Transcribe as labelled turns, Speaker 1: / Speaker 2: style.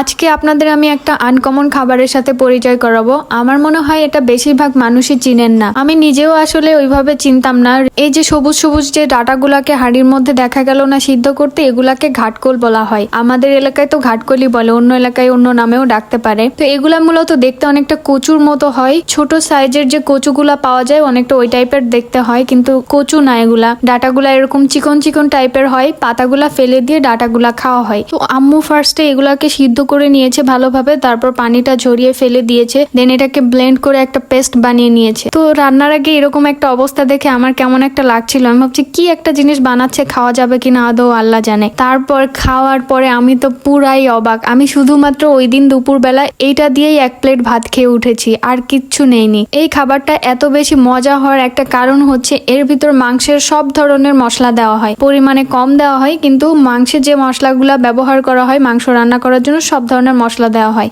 Speaker 1: আজকে আপনাদের আমি একটা আনকমন খাবারের সাথে পরিচয় করাবো। আমার মনে হয় এটা বেশিরভাগ মানুষই চিনেন না। আমি নিজেও আসলে ওইভাবে চিনতাম না। এই যে সবুজ সবুজ যে ডাটাগুলাকে হাঁড়ির মধ্যে দেখা গেল না সিদ্ধ করতে, এগুলাকে ঘাটকোল বলা হয়। আমাদের এলাকায় তো ঘাটকোলই বলে, অন্য এলাকায় অন্য নামেও ডাকতে পারে। তো এগুলা মূলত দেখতে অনেকটা কচুর মতো হয়। ছোট সাইজের যে কচুগুলা পাওয়া যায় অনেকটা ওই টাইপের দেখতে হয়, কিন্তু কচু না এগুলা। ডাটাগুলা এরকম চিকন চিকন টাইপের হয়, পাতাগুলা ফেলে দিয়ে ডাটাগুলা খাওয়া হয়। তো আম্মু ফার্স্টে এগুলাকে সিদ্ধ করে নিয়েছে ভালোভাবে, তারপর পানিটা ঝরিয়ে ফেলে দিয়েছে, দেন এটাকে ব্লেন্ড করে একটা পেস্ট বানিয়ে নিয়েছে। তো রান্নার আগে এরকম একটা অবস্থা দেখে আমার কেমন একটা লাগছিল। আমি ভাবছি কি একটা জিনিস বানাচ্ছে, খাওয়া যাবে কিনা আদৌ আল্লাহ জানে। তারপর খাওয়ার পরে আমি তো পুরাই অবাক। আমি শুধুমাত্র ওই দিন দুপুরবেলা এইটা দিয়েই 1 প্লেট ভাত খেয়ে উঠেছি, আর কিচ্ছু নেইনি। এই খাবারটা এত বেশি মজা হওয়ার একটা কারণ হচ্ছে এর ভিতর মাংসের সব ধরনের মশলা দেওয়া হয়, পরিমাণে কম দেওয়া হয়, কিন্তু মাংসের যে মশলাগুলা ব্যবহার করা হয় মাংস রান্না করার জন্য সব ধরনের মশলা দেওয়া হয়।